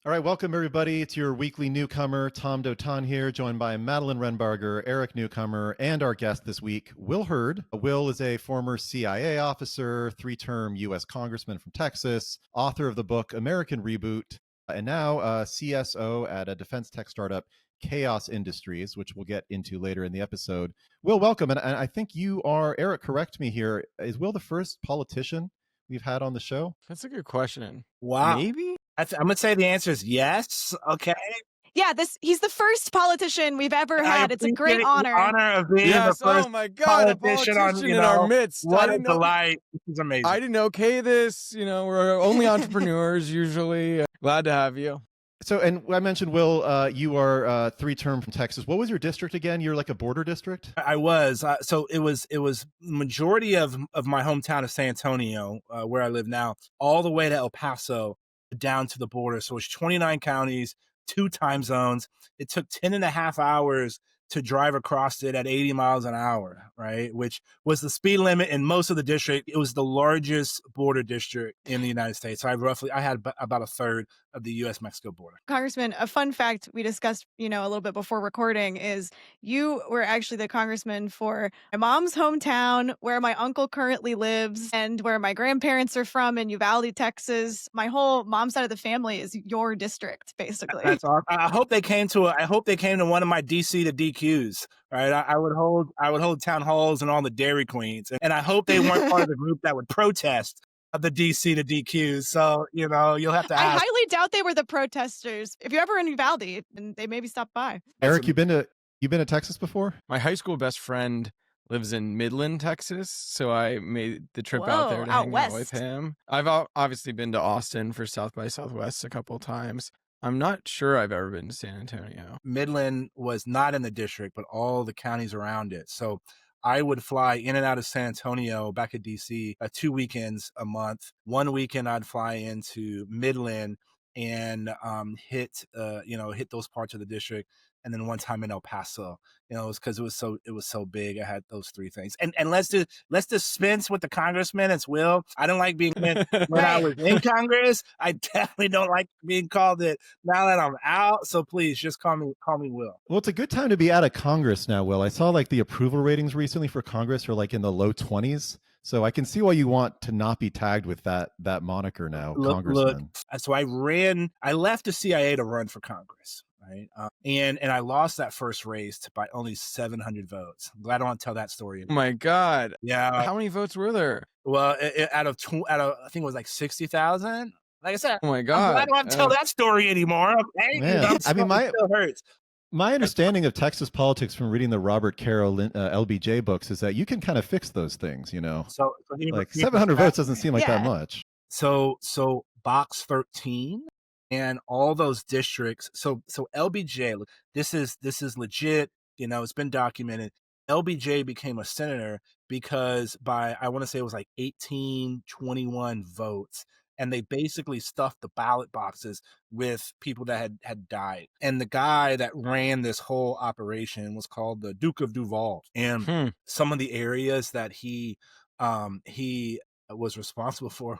All right, welcome everybody. It's your weekly newcomer, Tom Dotan here, joined by Madeline Renbarger, Eric Newcomer, and our guest this week, Will Hurd. Will is a former CIA officer, three-term U.S. congressman from Texas, author of the book American Reboot, and now CSO at a defense tech startup, Chaos Industries, which we'll get into later in the episode. Will, welcome. And I think you are, Eric, correct me here. Is Will the first politician we've had on the show? That's a good question. Wow. Maybe? I'm going to say the answer is yes. Okay. Yeah, he's the first politician we've ever had. It's a great honor. The honor of being the first oh my God, politician on, in our midst. What a delight. This is amazing. I didn't okay this. We're only entrepreneurs usually. Glad to have you. So, and I mentioned, Will, you are three-term from Texas. What was your district again? You're like a border district? I was. So it was majority of my hometown of San Antonio, where I live now, all the way to El Paso, down to the border. So it's 29 counties, 2 time zones. It took 10 and a half hours to drive across it at 80 miles an hour, right? Which was the speed limit in most of the district. It was the largest border district in the United States. So I had about a third of the U.S.-Mexico border. Congressman, a fun fact we discussed, a little bit before recording is you were actually the congressman for my mom's hometown, where my uncle currently lives, and where my grandparents are from in Uvalde, Texas. My whole mom's side of the family is your district, basically. That's awesome. I hope they came to one of my DC to DQs. Right, I would hold town halls and all the Dairy Queens, and I hope they weren't part of the group that would protest the DC to DQs. So you'll have to ask. I highly doubt they were the protesters. If you're ever in Uvalde, they maybe stop by. Eric, you've been to Texas before? My high school best friend lives in Midland, Texas, so I made the trip out there to out hang west. out with him. I've obviously been to Austin for South by Southwest a couple of times. I'm not sure I've ever been to San Antonio. Midland was not in the district, but all the counties around it. So I would fly in and out of San Antonio back at DC 2 weekends a month. One weekend I'd fly into Midland and hit those parts of the district. And then one time in El Paso, it was because it was so big. I had those 3 things. And let's dispense with the congressman. It's Will. I don't like being when I was in Congress. I definitely don't like being called it now that I'm out. So please just call me Will. Well, it's a good time to be out of Congress now, Will. I saw like the approval ratings recently for Congress are like in the low 20s. So I can see why you want to not be tagged with that moniker now, Congressman. So I left the CIA to run for Congress. Right. And I lost that first race by only 700 votes. I'm glad I don't tell that story anymore. Oh my God. Yeah. How many votes were there? Well, out of I think it was like 60,000. Like I said, oh my God. I don't have to tell that story anymore. Okay? Man, I mean, it still hurts. My understanding of Texas politics from reading the Robert Caro LBJ books is that you can kind of fix those things, So like 700 votes doesn't seem like that much. So box 13 and all those districts. So LBJ, this is legit. It's been documented. LBJ became a senator because I want to say it was like 1821 votes. And they basically stuffed the ballot boxes with people that had died. And the guy that ran this whole operation was called the Duke of Duval. And some of the areas that he was responsible for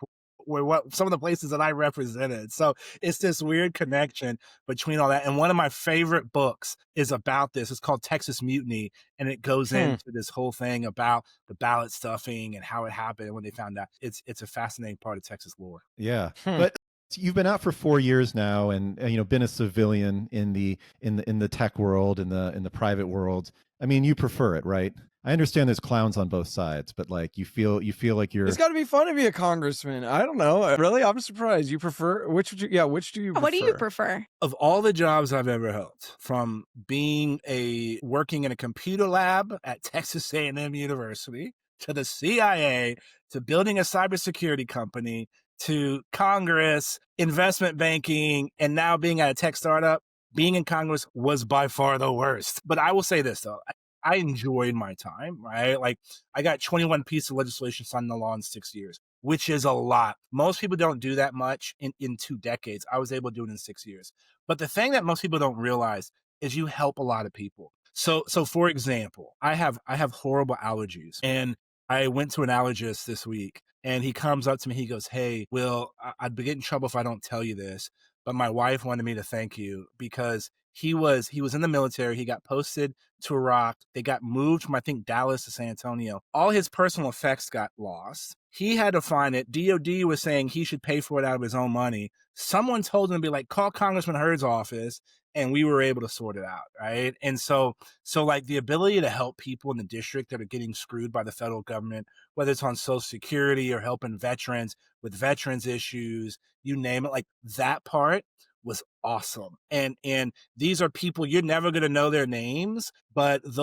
were some of the places that I represented. So it's this weird connection between all that. And one of my favorite books is about this. It's called Texas Mutiny. And it goes into this whole thing about the ballot stuffing and how it happened and when they found out. It's a fascinating part of Texas lore. Yeah. But you've been out for 4 years now and been a civilian in the tech world, in the private world. I mean, you prefer it, right? I understand there's clowns on both sides, but like you feel like you're. It's got to be fun to be a congressman. I don't know. Really, I'm surprised. You prefer which do you prefer? What do you prefer? Of all the jobs I've ever held, from working in a computer lab at Texas A&M University to the CIA to building a cybersecurity company to Congress, investment banking, and now being at a tech startup, being in Congress was by far the worst. But I will say this though. I enjoyed my time, right? Like I got 21 pieces of legislation signed into law in 6 years, which is a lot. Most people don't do that much in 2 decades. I was able to do it in 6 years. But the thing that most people don't realize is you help a lot of people. So for example, I have horrible allergies, and I went to an allergist this week, and he comes up to me, he goes, "Hey, Will, I'd be getting in trouble if I don't tell you this, but my wife wanted me to thank you because he was in the military. He got posted to Iraq. They got moved from, I think, Dallas to San Antonio. All his personal effects got lost. He had to find it. DOD was saying he should pay for it out of his own money. Someone told him to be like, call Congressman Hurd's office, and we were able to sort it out, right? And so like the ability to help people in the district that are getting screwed by the federal government, whether it's on Social Security or helping veterans with veterans issues, you name it, like that part was awesome. And these are people you're never going to know their names, but that's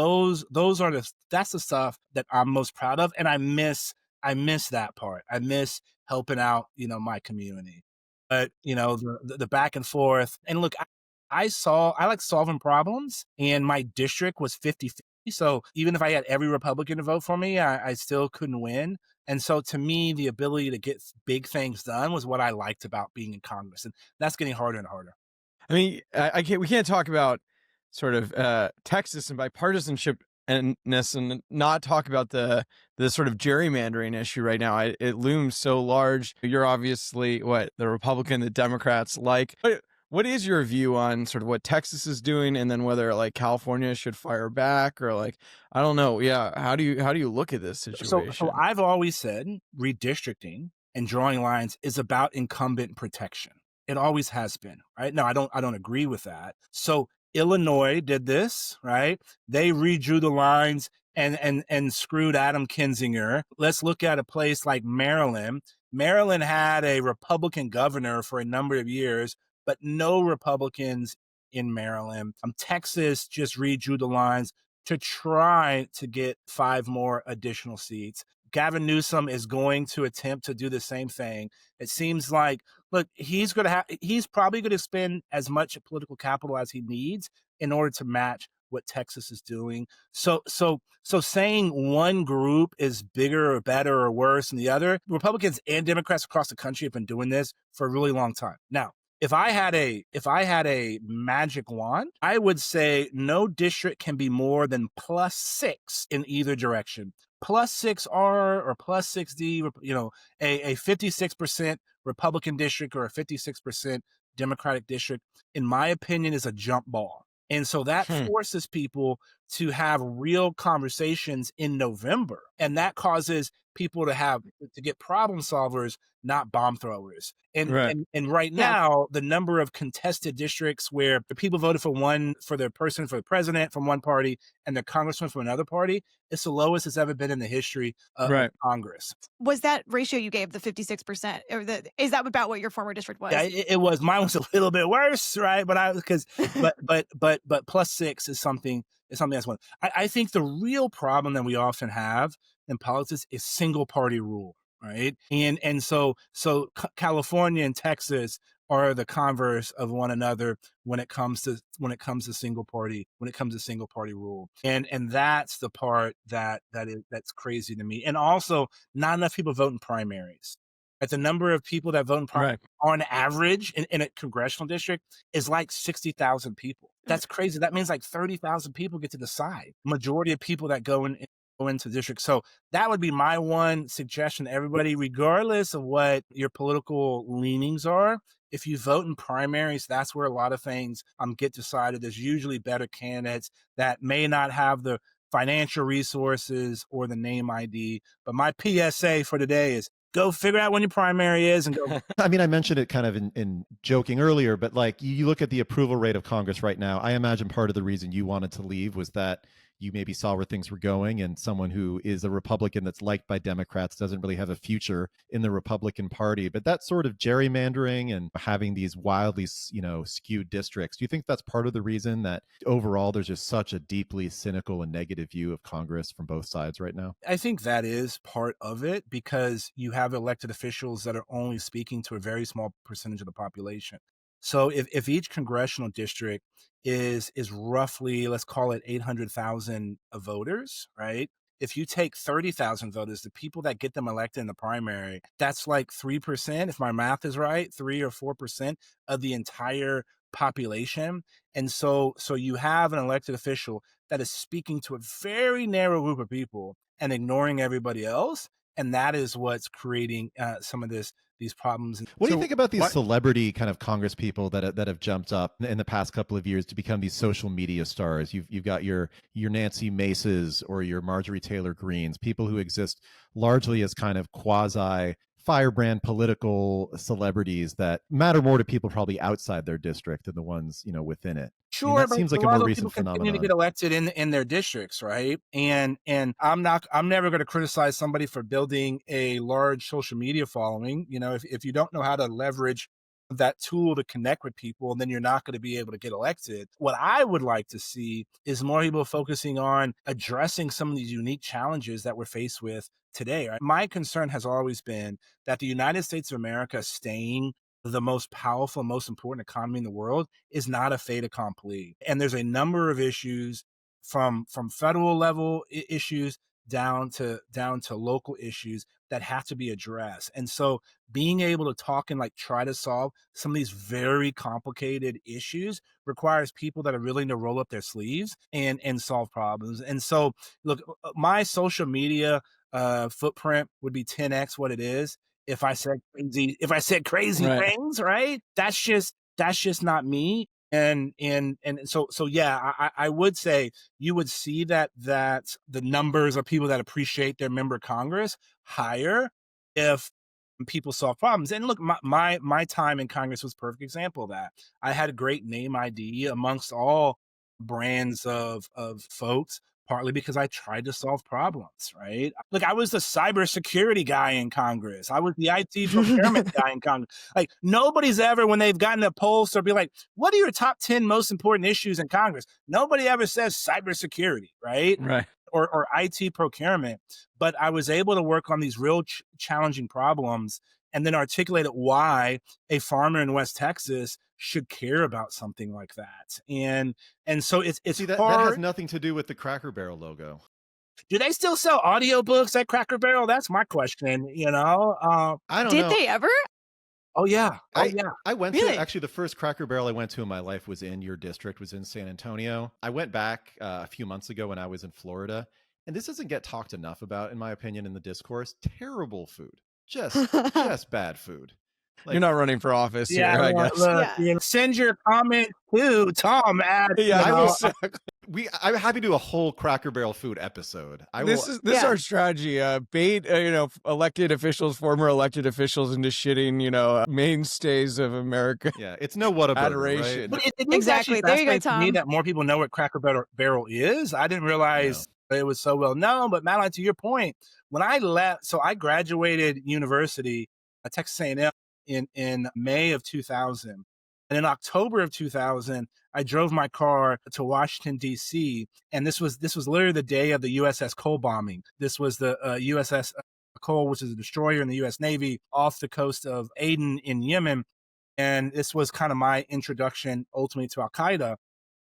the stuff that I'm most proud of, and I miss that part. I miss helping out, my community. But the back and forth, and look, I like solving problems, and my district was 50-50. So even if I had every Republican to vote for me, I still couldn't win. And so to me, the ability to get big things done was what I liked about being in Congress. And that's getting harder and harder. I mean, we can't talk about sort of Texas and bipartisanship and not talk about the sort of gerrymandering issue right now. It looms so large. You're obviously the Republican, the Democrats like. What is your view on sort of what Texas is doing, and then whether like California should fire back, or like, I don't know. Yeah. How do you look at this situation? So I've always said redistricting and drawing lines is about incumbent protection. It always has been, right? No, I don't agree with that. So Illinois did this, right? They redrew the lines and screwed Adam Kinzinger. Let's look at a place like Maryland. Maryland had a Republican governor for a number of years, but no Republicans in Maryland. Texas just redrew the lines to try to get 5 more additional seats. Gavin Newsom is going to attempt to do the same thing. It seems like, look, he's probably going to spend as much political capital as he needs in order to match what Texas is doing. So saying one group is bigger or better or worse than the other, Republicans and Democrats across the country have been doing this for a really long time. Now, if I had a magic wand, I would say no district can be more than +6 in either direction. +6R or +6D, a 56% Republican district or a 56% Democratic district, in my opinion, is a jump ball. And so that forces people to have real conversations in November. And that causes people to get problem solvers, not bomb throwers. And right now, the number of contested districts where the people voted for their person for the president from one party and their congressman from another party, it's the lowest it's ever been in the history of Congress. Was that ratio you gave, the 56%, or is that about what your former district was? Yeah, it was. Mine was a little bit worse, right? But but +6 is something that's one. I think the real problem that we often have in politics is single party rule, right? And so California and Texas are the converse of one another when it comes to single party rule. And that's the part that's crazy to me. And also, not enough people vote in primaries. At the number of people that vote in primaries on average in a congressional district is like 60,000 people. That's crazy. That means like 30,000 people get to decide. Majority of people that go into district. So that would be my one suggestion to everybody, regardless of what your political leanings are. If you vote in primaries, that's where a lot of things get decided. There's usually better candidates that may not have the financial resources or the name ID. But my PSA for today is go figure out when your primary is and go. I mean, I mentioned it kind of in joking earlier, but like you look at the approval rate of Congress right now, I imagine part of the reason you wanted to leave was that you maybe saw where things were going, and someone who is a Republican that's liked by Democrats doesn't really have a future in the Republican Party. But that sort of gerrymandering and having these wildly, skewed districts, do you think that's part of the reason that overall there's just such a deeply cynical and negative view of Congress from both sides right now? I think that is part of it, because you have elected officials that are only speaking to a very small percentage of the population. So if each congressional district is roughly, let's call it 800,000 voters, right? If you take 30,000 voters, the people that get them elected in the primary, that's like 3%, if my math is right, 3 or 4% of the entire population. And so you have an elected official that is speaking to a very narrow group of people and ignoring everybody else. and that is what's creating some of these problems. What do you think about these what- celebrity kind of Congress people that have jumped up in the past couple of years to become these social media stars? You've got your Nancy Maces or your Marjorie Taylor Greens, people who exist largely as kind of quasi firebrand political celebrities that matter more to people probably outside their district than the ones within it. Sure, that but seems like a a lot more of people recent continue to phenomenon. get elected in their districts, right? And I'm never going to criticize somebody for building a large social media following. If you don't know how to leverage that tool to connect with people, then you're not going to be able to get elected. What I would like to see is more people focusing on addressing some of these unique challenges that we're faced with today. Right? My concern has always been that the United States of America staying the most powerful, most important economy in the world is not a fait accompli. And there's a number of issues from federal level issues down to local issues that have to be addressed. And so being able to talk and try to solve some of these very complicated issues requires people that are willing to roll up their sleeves and solve problems. And so look, my social media footprint would be 10x what it is if I said crazy Right. things, right? That's just not me. And so yeah, I would say you would see that the numbers of people that appreciate their member of Congress higher if people solve problems. And look, my time in Congress was a perfect example of that. I had a great name ID amongst all brands of folks, partly because I tried to solve problems, right? Look, I was the cybersecurity guy in Congress. I was the IT procurement guy in Congress. Nobody's ever, when they've gotten a poll, or be like, what are your top 10 most important issues in Congress? Nobody ever says cybersecurity, right? Right. Or IT procurement. But I was able to work on these real challenging problems and then articulated why a farmer in West Texas should care about something like that. And so it's See, that hard. has nothing to do with the Cracker Barrel logo. Do they still sell audiobooks at Cracker Barrel? That's my question, I don't know. Did they ever? Oh yeah. I went Really? to, actually, the first Cracker Barrel I went to in my life was in your district, was in San Antonio. I went back a few months ago when I was in Florida, and this doesn't get talked enough about, in my opinion, in the discourse. Terrible food. Just bad food. You're not running for office here, I guess. Look, Yeah. send your comment to Tom at I'm happy to do a whole Cracker Barrel food episode. This is our strategy. Bait, elected officials, former elected officials into shitting, mainstays of America. Yeah, it's no Whataburger, Adoration. right? But it is Exactly. actually There you go, fascinating to me Tom. that more people know what Cracker Barrel is. I didn't realize it was so well known. But Madeline, to your point, when I left, so I graduated university at Texas A&M in May of 2000. And in October of 2000, I drove my car to Washington, D.C. And this was literally the day of the USS Cole bombing. This was the USS Cole, which is a destroyer in the U.S. Navy, off the coast of Aden in Yemen. And this was kind of my introduction ultimately to Al-Qaeda.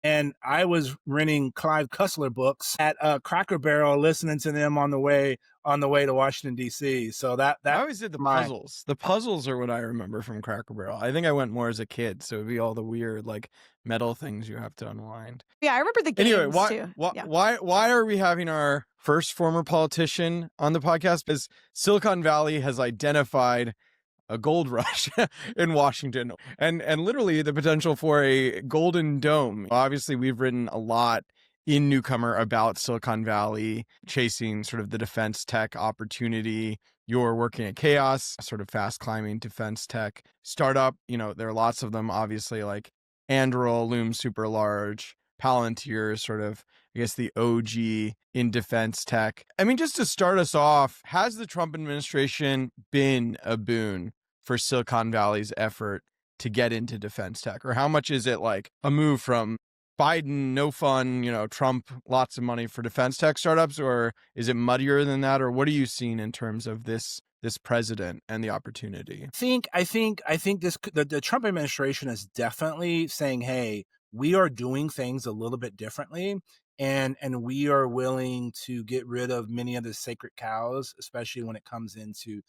And I was renting Clive Cussler books at Cracker Barrel, listening to them on the way to Washington, D.C. So that I always did the puzzles. The puzzles are what I remember from Cracker Barrel. I think I went more as a kid, so it'd be all the weird metal things you have to unwind. Yeah, I remember the games Anyway, too. why are we having our first former politician on the podcast? Because Silicon Valley has identified a gold rush in Washington and literally the potential for a golden dome. Obviously, we've written a lot in Newcomer about Silicon Valley chasing sort of the defense tech opportunity. You're working at Chaos, sort of fast climbing defense tech startup. There are lots of them, obviously, like Anduril looms super large, Palantir, sort of, I guess, the OG in defense tech. I mean, just to start us off, has the Trump administration been a boon for Silicon Valley's effort to get into defense tech? Or how much is it like a move from Biden, no fun, Trump, lots of money for defense tech startups? Or is it muddier than that? Or what are you seeing in terms of this president and the opportunity? I think the Trump administration is definitely saying, hey, we are doing things a little bit differently. And we are willing to get rid of many of the sacred cows, especially when it comes into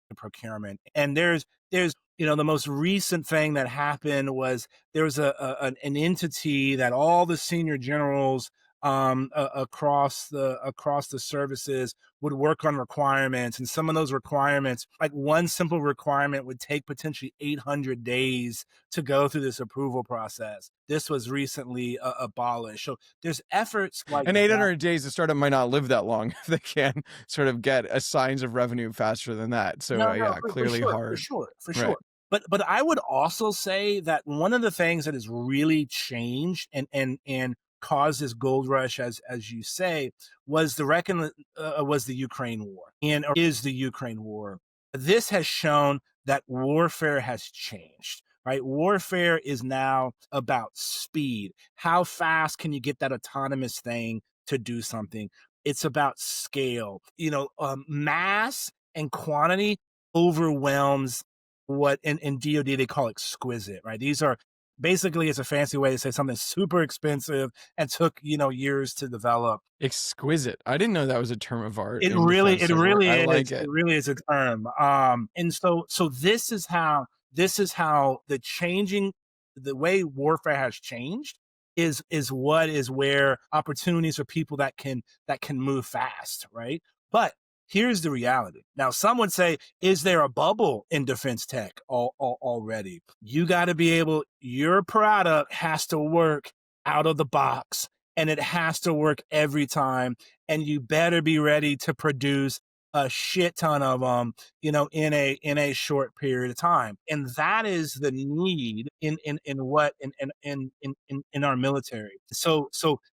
the procurement. And there's the most recent thing that happened was there was an entity that all the senior generals across the services would work on requirements, and some of those requirements, like one simple requirement would take potentially 800 days to go through this approval process. This was recently abolished. So there's efforts like And that. 800 days, the startup might not live that long if they can sort of get a signs of revenue faster than that. So yeah, clearly hard. For sure. But I would also say that one of the things that has really changed and caused this gold rush, as you say, was the Ukraine war, or is the Ukraine war. This has shown that warfare has changed. Right? Warfare is now about speed. How fast can you get that autonomous thing to do something? It's about scale. Mass and quantity overwhelms what in DoD they call exquisite, right? These are basically, it's a fancy way to say something super expensive and took years to develop. Exquisite. I didn't know that was a term of art. It really is. It really is a term. And so this is how the way warfare has changed is where opportunities for people that can move fast, right? But here's the reality. Now, some would say, is there a bubble in defense tech already? You got to be able, your product has to work out of the box, and it has to work every time. And you better be ready to produce a shit ton of them, in a short period of time. And that is the need in our military. So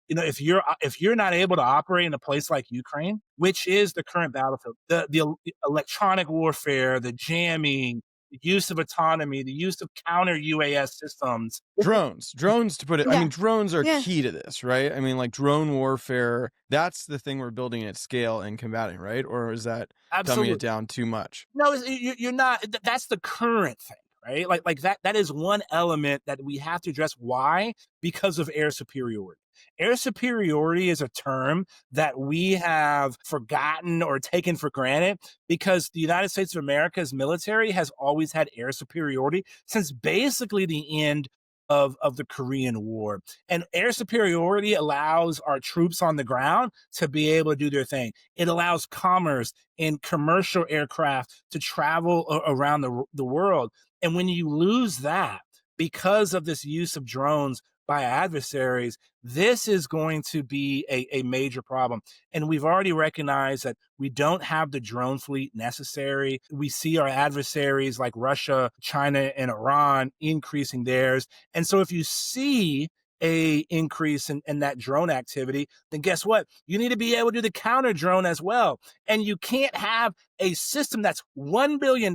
if you're not able to operate in a place like Ukraine, which is the current battlefield, the electronic warfare, the jamming, the use of autonomy, the use of counter UAS systems. Drones to put it. Yeah. I mean, drones are Yeah. key to this, right? I mean, like drone warfare, that's the thing we're building at scale and combating, right? Or is that dumbing it down too much? No, you're not. That's the current thing, right? Like that is one element that we have to address. Why? Because of air superiority. Air superiority is a term that we have forgotten or taken for granted because the United States of America's military has always had air superiority since basically the end of the Korean War. And air superiority allows our troops on the ground to be able to do their thing. It allows commerce and commercial aircraft to travel around the world. And when you lose that because of this use of drones by adversaries, this is going to be a major problem. And we've already recognized that we don't have the drone fleet necessary. We see our adversaries like Russia, China, and Iran increasing theirs. And so if you see a increase in that drone activity, then guess what? You need to be able to do the counter drone as well. And you can't have a system that's $1 billion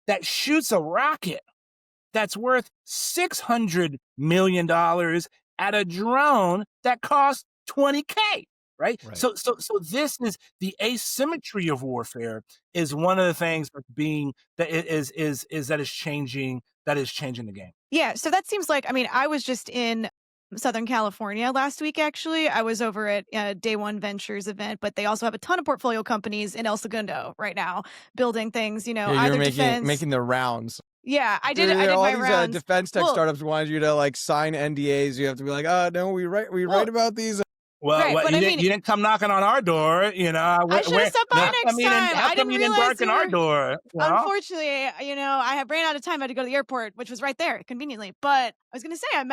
that shoots a rocket that's worth $600 million at a drone that costs $20K, right? So this is the asymmetry of warfare is one of the things that is changing the game. Yeah, so that seems like, I mean, I was just in Southern California last week, actually. I was over at Day One Ventures event, but they also have a ton of portfolio companies in El Segundo right now building things, you're either making the rounds. Yeah, I did all my these, rounds. Defense tech startups want you to like sign NDAs. You have to be like, oh no, we write about these. Well, right, you didn't come knocking on our door, I should have stepped by next time. How come you didn't bark on our door? Unfortunately, I ran out of time. I had to go to the airport, which was right there conveniently. But I was going to say, I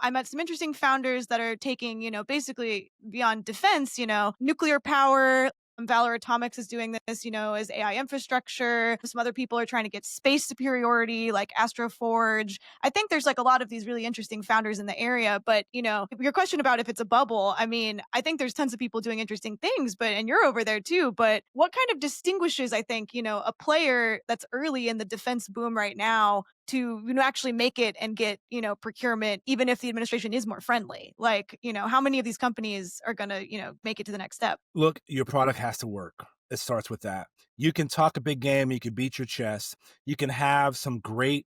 met some interesting founders that are taking, basically beyond defense, nuclear power. Valor Atomics is doing this, as AI infrastructure. Some other people are trying to get space superiority, like Astroforge. I think there's like a lot of these really interesting founders in the area. But, your question about if it's a bubble, I mean, I think there's tons of people doing interesting things, and you're over there too. But what kind of distinguishes, I think, a player that's early in the defense boom right now to actually make it and get procurement, even if the administration is more friendly? Like, how many of these companies are going to make it to the next step? Look, your product has to work. It starts with that. You can talk a big game, you can beat your chest, you can have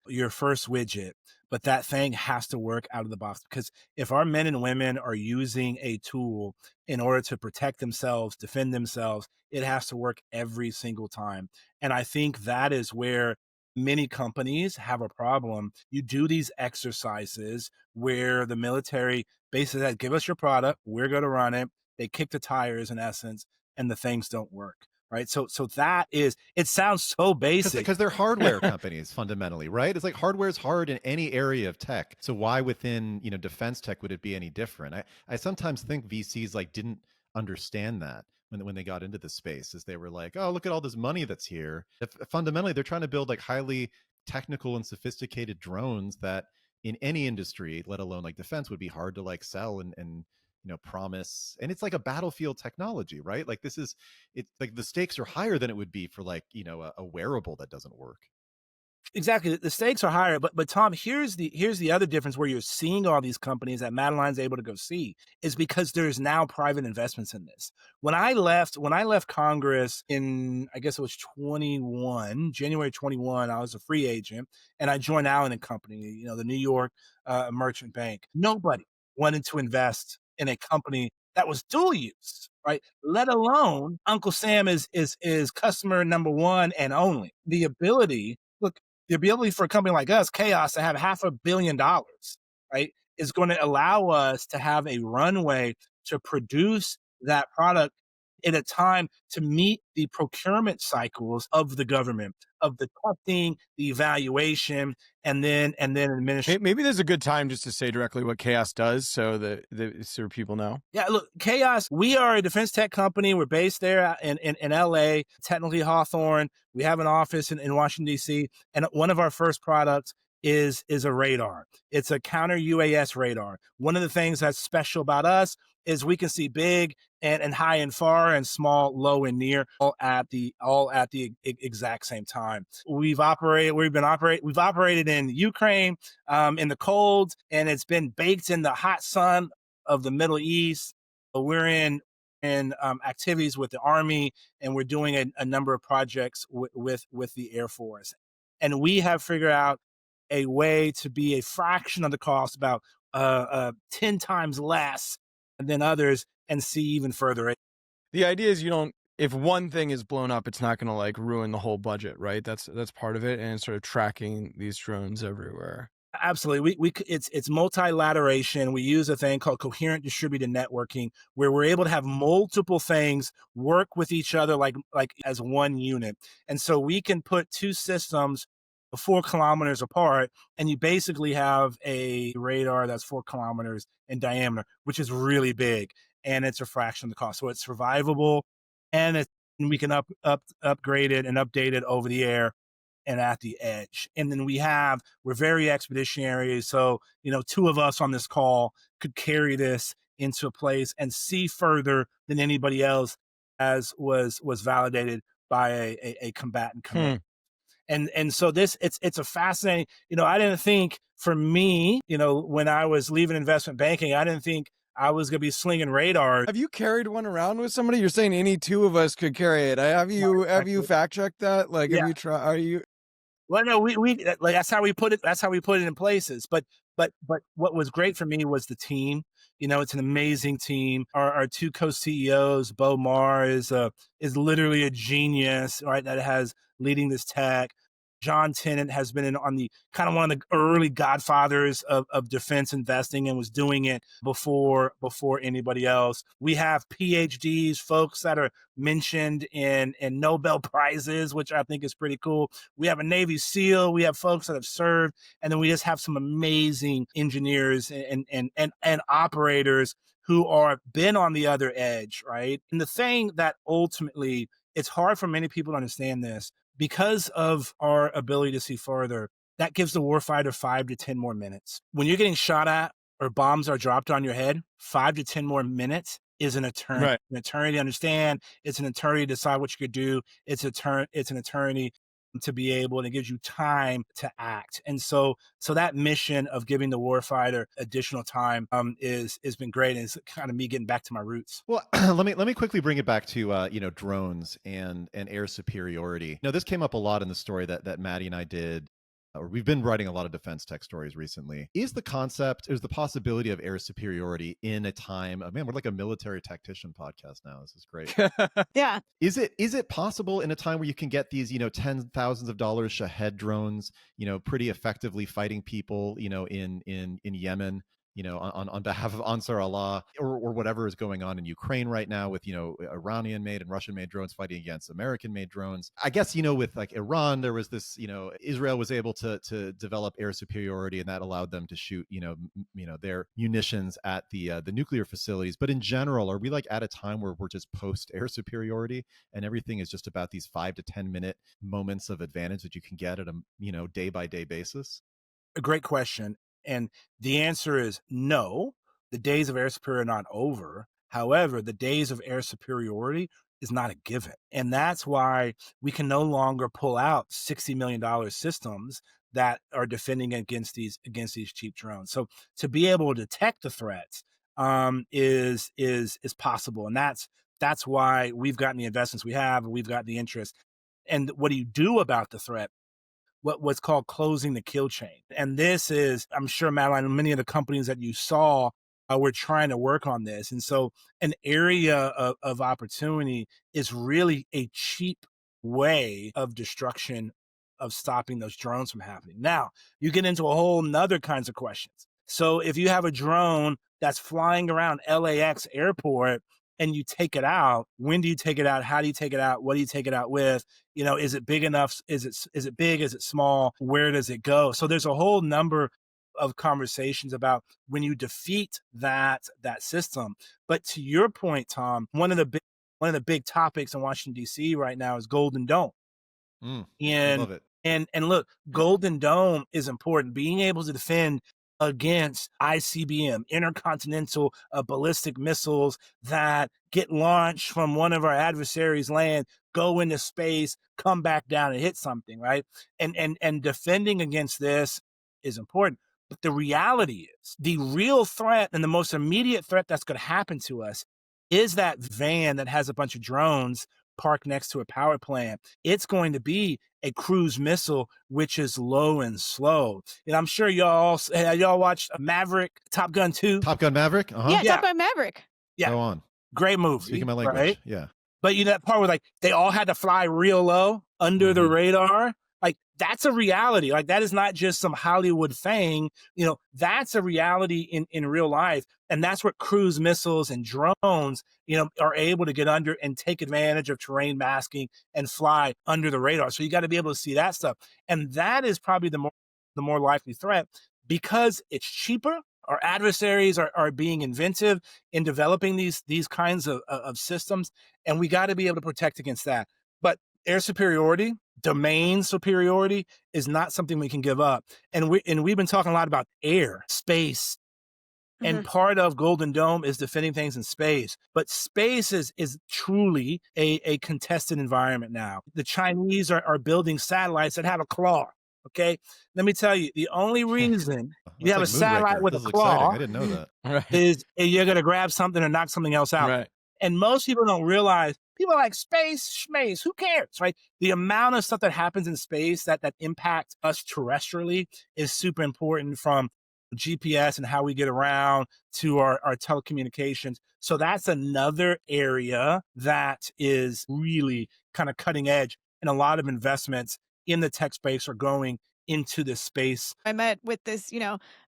your first widget, but that thing has to work out of the box. Because if our men and women are using a tool in order to protect themselves, defend themselves, it has to work every single time. And I think that is where many companies have a problem. You do these exercises where the military basically says, give us your product, we're going to run it. They kick the tires in essence, and the things don't work. Right. So that is, it sounds so basic. Because they're hardware companies fundamentally, right? It's like hardware is hard in any area of tech. So why within, defense tech would it be any different? I sometimes think VCs like didn't understand that when they got into the space, is they were like, oh, look at all this money that's here. Fundamentally, they're trying to build like highly technical and sophisticated drones that in any industry, let alone like defense, would be hard to like sell and promise. And it's like a battlefield technology, right? Like it's like the stakes are higher than it would be for like a wearable that doesn't work. Exactly. The stakes are higher, but Tom, here's the other difference where you're seeing all these companies that Madeline's able to go see is because there's now private investments in this. When I left Congress in, I guess it was January 21, I was a free agent and I joined Allen and Company, the New York merchant bank. Nobody wanted to invest in a company that was dual use, right? Let alone Uncle Sam is customer number one and only. The ability for a company like us, Chaos, to have $500 million, right, is going to allow us to have a runway to produce that product at a time to meet the procurement cycles of the government, of the testing, the evaluation, and then administration. Maybe there's a good time just to say directly what Chaos does so that people know. Yeah, look, Chaos, we are a defense tech company. We're based there in LA, technically Hawthorne. We have an office in Washington, D.C. And one of our first products is a radar. It's a counter UAS radar. One of the things that's special about us is we can see big and high and far and small, low and near, all at the exact same time. We've operated in Ukraine, in the cold, and it's been baked in the hot sun of the Middle East. We're in activities with the Army, and we're doing a number of projects with the Air Force. And we have figured out a way to be a fraction of the cost, about 10 times less than others, and see even further. The idea is if one thing is blown up, it's not going to like ruin the whole budget, right? That's part of it, and it's sort of tracking these drones everywhere. Absolutely. It's multilateration. We use a thing called coherent distributed networking, where we're able to have multiple things work with each other like as one unit. And so we can put two systems 4 kilometers apart, and you basically have a radar that's 4 kilometers in diameter, which is really big, and it's a fraction of the cost. So it's survivable, and we can upgrade it and update it over the air and at the edge. And then we're very expeditionary. So, 2 of us on this call could carry this into a place and see further than anybody else, as was validated by a combatant command. And so it's a fascinating, I didn't think, for me, when I was leaving investment banking, I didn't think I was going to be slinging radars. Have you carried one around with somebody? You're saying any 2 of us could carry it. Have you fact checked that? Like, Yeah. have you tried? Are you? Well, no, we like, that's how we put it. That's how we put it in places. But what was great for me was the team. It's an amazing team. Our 2 co-CEOs, Bo Marr is literally a genius, right? That has leading this tech. John Tennant has been on the kind of one of the early godfathers of defense investing, and was doing it before anybody else. We have PhDs, folks that are mentioned in Nobel Prizes, which I think is pretty cool. We have a Navy SEAL. We have folks that have served, and then we just have some amazing engineers and operators who are been on the other edge, right? And the thing that ultimately, it's hard for many people to understand this, because of our ability to see further, that gives the warfighter 5 to 10 more minutes. When you're getting shot at or bombs are dropped on your head, 5 to 10 more minutes is an eternity. Right. An eternity to understand. It's an eternity to decide what you could do. It's an eternity to be able, and it gives you time to act. And so that mission of giving the warfighter additional time has been great, and it's kind of me getting back to my roots. Well, let me quickly bring it back to drones and air superiority. This came up a lot in the story that Maddie and I did or we've been writing a lot of defense tech stories recently. Is the possibility of air superiority in a time of, man, we're like a military tactician podcast now. This is great. Yeah. Is it possible in a time where you can get these, tens of thousands of dollars Shahed drones, pretty effectively fighting people, in Yemen, on behalf of Ansar Allah, or whatever is going on in Ukraine right now with, Iranian-made and Russian-made drones fighting against American-made drones. I guess, with like Iran, there was this, Israel was able to develop air superiority, and that allowed them to shoot, their munitions at the nuclear facilities. But in general, are we like at a time where we're just post air superiority and everything is just about these 5 to 10 minute moments of advantage that you can get at a day by day basis? A great question. And the answer is no. The days of air superiority are not over. However, the days of air superiority is not a given. And that's why we can no longer pull out $60 million systems that are defending against these cheap drones. So to be able to detect the threats is possible. And that's why we've gotten the investments we have, and we've got the interest. And what do you do about the threat? What's called closing the kill chain. And this is, I'm sure, Madeline, many of the companies that you saw were trying to work on this. And so an area of opportunity is really a cheap way of destruction, of stopping those drones from happening. Now, you get into a whole nother kinds of questions. So if you have a drone that's flying around LAX airport and you take it out, when do you take it out? How do you take it out? What do you take it out with? Is it big enough? Is it big? Is it small? Where does it go? So there's a whole number of conversations about when you defeat that system. But to your point, Tom, one of the big topics in Washington, D.C. right now is Golden Dome. I And love it. and look, Golden Dome is important. Being able to defend against ICBM, intercontinental ballistic missiles that get launched from one of our adversaries' land, go into space, come back down and hit something, right? And defending against this is important. But the reality is, the real threat and the most immediate threat that's going to happen to us is that van that has a bunch of drones parked next to a power plant. It's going to be a cruise missile, which is low and slow. And I'm sure y'all watched Maverick, Top Gun 2. Top Gun Maverick? Yeah, Top Gun Maverick. Yeah. Go on. Great movie. Speaking my language. Right? Yeah. But that part where like they all had to fly real low under the radar. Like that's a reality. Like that is not just some Hollywood thing. That's a reality in real life. And that's what cruise missiles and drones, are able to get under and take advantage of terrain masking and fly under the radar. So you got to be able to see that stuff. And that is probably the more likely threat because it's cheaper. Our adversaries are being inventive in developing these kinds of systems. And we got to be able to protect against that. But air superiority, domain superiority is not something we can give up. And we've been talking a lot about air, space, and part of Golden Dome is defending things in space. But space is truly a contested environment now. The Chinese are building satellites that have a claw. Okay, let me tell you, the only reason you have a satellite with a claw, I didn't know that. is you're going to grab something or knock something else out. Right. And most people don't realize, people are like, space, schmace, who cares, right? The amount of stuff that happens in space that impacts us terrestrially is super important, from GPS and how we get around to our telecommunications. So that's another area that is really kind of cutting edge, and a lot of investments in the tech space are going into this space. I met with this,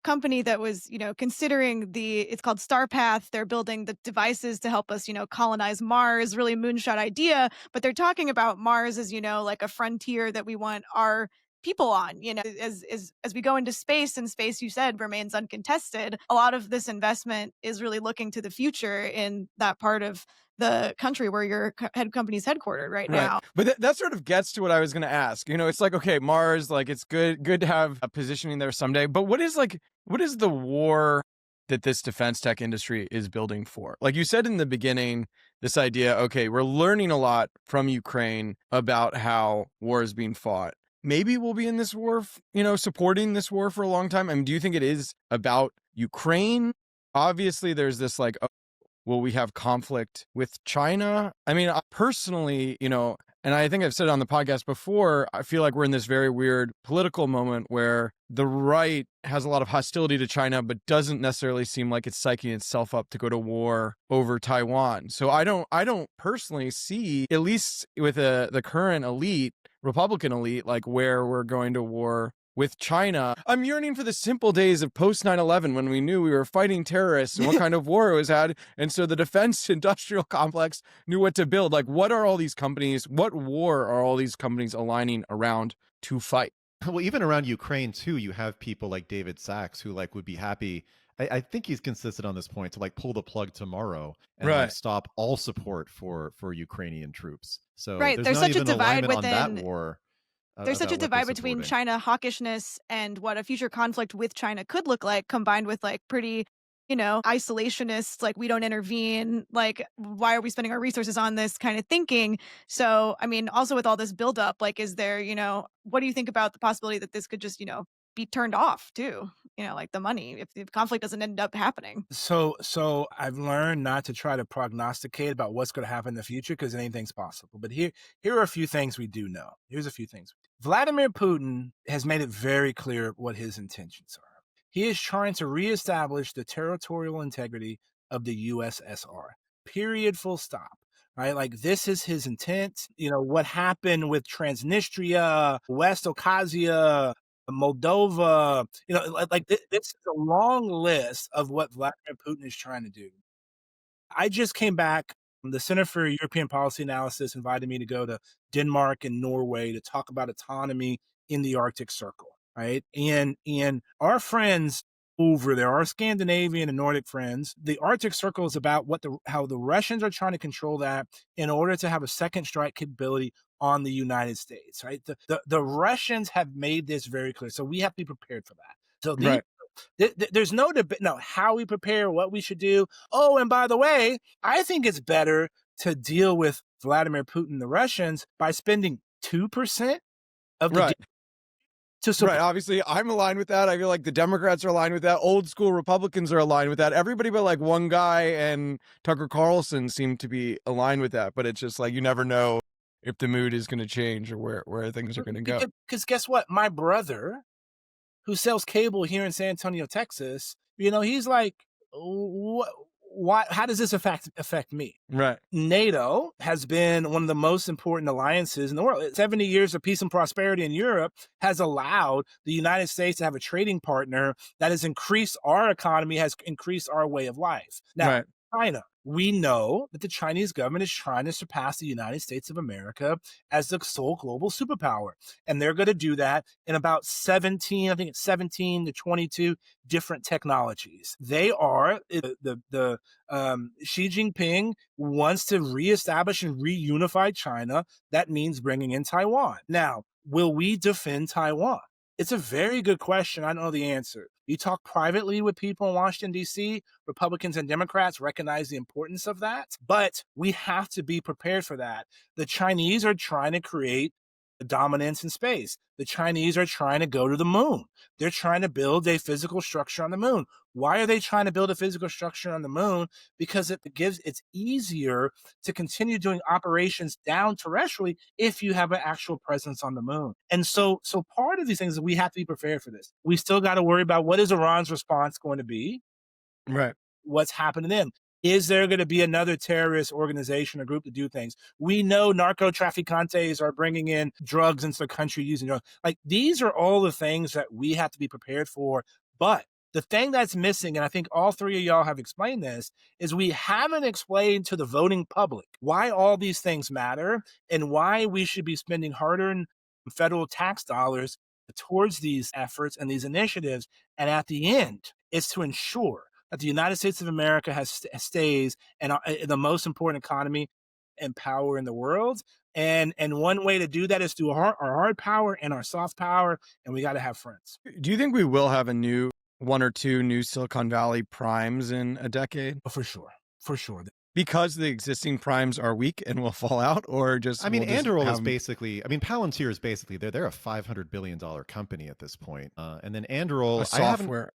company that was, considering it's called StarPath. They're building the devices to help us, colonize Mars, really moonshot idea. But they're talking about Mars as, like a frontier that we want our people on, as we go into space, and space, you said, remains uncontested. A lot of this investment is really looking to the future in that part of the country where your head company's headquartered right now. But that sort of gets to what I was going to ask. It's like, okay, Mars, like it's good to have a positioning there someday. But what is the war that this defense tech industry is building for? Like you said in the beginning, this idea, okay, we're learning a lot from Ukraine about how war is being fought. Maybe we'll be in this war, supporting this war for a long time. I mean, do you think it is about Ukraine? Obviously, there's this like, will we have conflict with China? I mean, personally, and and I think I've said it on the podcast before, I feel like we're in this very weird political moment where the right has a lot of hostility to China, but doesn't necessarily seem like it's psyching itself up to go to war over Taiwan. So I don't personally see, at least with the current elite, Republican elite, like where we're going to war with China. I'm yearning for the simple days of post 9/11 when we knew we were fighting terrorists and what kind of war it was had. And so the defense industrial complex knew what to build. Like, what are all these companies? What war are all these companies aligning around to fight? Well, even around Ukraine too, you have people like David Sachs who like would be happy. I think he's consistent on this point to like pull the plug tomorrow and like stop all support for Ukrainian troops. So Right. there's There's not such a even divide alignment on within that war. There's such a about what they're divide between supporting. China hawkishness and what a future conflict with China could look like, combined with like pretty, isolationists, like we don't intervene, like why are we spending our resources on this kind of thinking? So, I mean, also with all this buildup, like, is there, what do you think about the possibility that this could just, be turned off too? Like the money, if the conflict doesn't end up happening. So I've learned not to try to prognosticate about what's going to happen in the future because anything's possible. But here are a few things we do know. Here's a few things. Vladimir Putin has made it very clear what his intentions are. He is trying to reestablish the territorial integrity of the USSR. Period. Full stop. Right? Like this is his intent. What happened with Transnistria, West Abkhazia, Moldova, this is a long list of what Vladimir Putin is trying to do. I just came back. The Center for European Policy Analysis invited me to go to Denmark and Norway to talk about autonomy in the Arctic Circle, right? And our friends over there, our Scandinavian and Nordic friends, the Arctic Circle is about how the Russians are trying to control that in order to have a second strike capability on the United States, right? The Russians have made this very clear. So we have to be prepared for that. So there's no debate, how we prepare, what we should do. Oh, and by the way, I think it's better to deal with Vladimir Putin, the Russians, by spending 2% of the to support. Right. Obviously, I'm aligned with that. I feel like the Democrats are aligned with that. Old school Republicans are aligned with that. Everybody but like one guy and Tucker Carlson seem to be aligned with that. But it's just like you never know if the mood is going to change or where things are going to go. Because guess what? My brother, who sells cable here in San Antonio, Texas, he's like, why? How does this affect me? Right. NATO has been one of the most important alliances in the world. 70 years of peace and prosperity in Europe has allowed the United States to have a trading partner that has increased our economy, has increased our way of life. Now, China. We know that the Chinese government is trying to surpass the United States of America as the sole global superpower. And they're going to do that in about 17 to 22 different technologies. They are, Xi Jinping wants to reestablish and reunify China. That means bringing in Taiwan. Now, will we defend Taiwan? It's a very good question. I don't know the answer. You talk privately with people in Washington, D.C., Republicans and Democrats recognize the importance of that, but we have to be prepared for that. The Chinese are trying to create a dominance in space. The Chinese are trying to go to the moon. They're trying to build a physical structure on the moon. Why are they trying to build a physical structure on the moon? Because it's easier to continue doing operations down terrestrially if you have an actual presence on the moon. And so part of these things is we have to be prepared for this. We still got to worry about what is Iran's response going to be? Right. What's happening to them? Is there going to be another terrorist organization or group to do things? We know narco-trafficantes are bringing in drugs into the country using drugs. Like, these are all the things that we have to be prepared for. But the thing that's missing, and I think all three of y'all have explained this, is we haven't explained to the voting public why all these things matter and why we should be spending hard-earned federal tax dollars towards these efforts and these initiatives. And at the end, it's to ensure that the United States of America stays and the most important economy and power in the world. And one way to do that is through our hard power and our soft power, and we got to have friends. Do you think we will have one or two new Silicon Valley primes in a decade? For sure. Because the existing primes are weak and will fall out, or just... Anduril is basically... Palantir is basically... They're a $500 billion company at this point. And then Anduril...